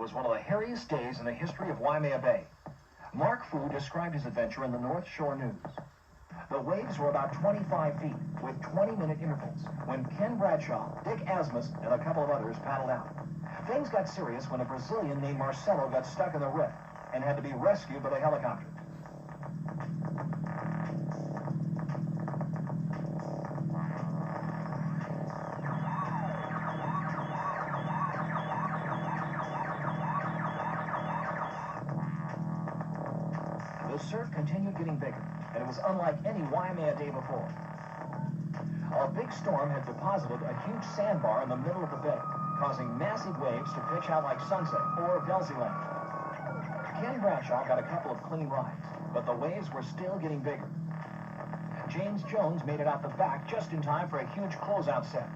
was one of the hairiest days in the history of Waimea Bay. Mark Fu described his adventure in the North Shore News. The waves were about 25 feet, with 20-minute intervals, when Ken Bradshaw, Dick Asmus, and a couple of others paddled out. Things got serious when a Brazilian named Marcelo got stuck in the rift and had to be rescued by the helicopter. The surf continued getting bigger, and it was unlike any Waimea day before. A big storm had deposited a huge sandbar in the middle of the bay, causing massive waves to pitch out like Sunset or Velzeland. Ken Bradshaw got a couple of clean rides, but the waves were still getting bigger. James Jones made it out the back just in time for a huge closeout set.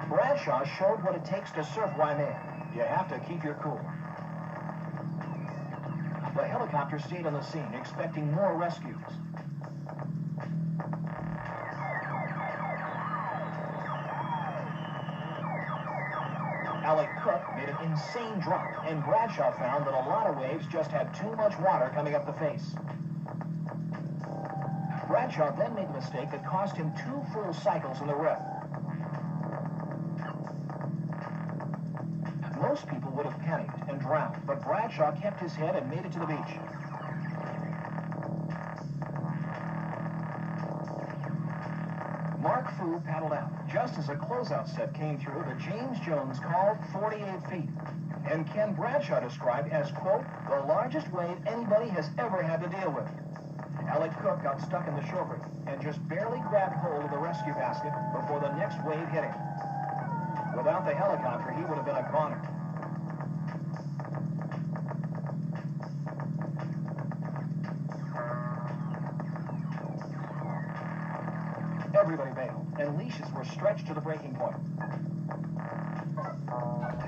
Bradshaw showed what it takes to surf Waimea. You have to keep your cool. The helicopter stayed on the scene, expecting more rescues. Alec Cooke made an insane drop, and Bradshaw found that a lot of waves just had too much water coming up the face. Bradshaw then made a mistake that cost him 2 full cycles in the rift. Most people would have panicked and drowned, but Bradshaw kept his head and made it to the beach. Mark Fu paddled out just as a closeout set came through that James Jones called 48 feet, and Ken Bradshaw described as, quote, the largest wave anybody has ever had to deal with. Alec Cooke got stuck in the shore break and just barely grabbed hold of the rescue basket before the next wave hit him. Without the helicopter, he would have been a goner. Everybody bailed, and leashes were stretched to the breaking point.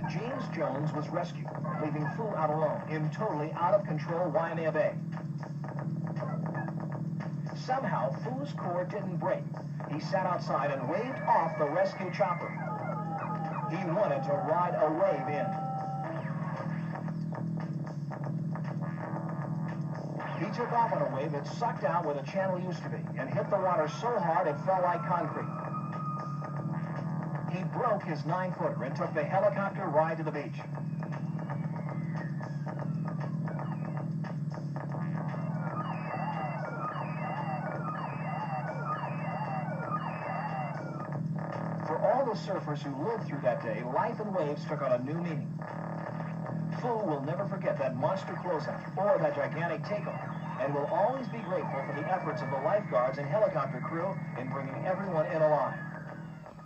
James Jones was rescued, leaving Fu out alone in totally out-of-control Waimea Bay. Somehow, Fu's cord didn't break. He sat outside and waved off the rescue chopper. He wanted to ride a wave in. He took off on a wave that sucked out where the channel used to be and hit the water so hard it felt like concrete. He broke his 9-footer and took the helicopter ride to the beach. For all the surfers who lived through that day, life in waves took on a new meaning. Fu will never forget that monster closeout or that gigantic takeoff, and will always be grateful for the efforts of the lifeguards and helicopter crew in bringing everyone in alive.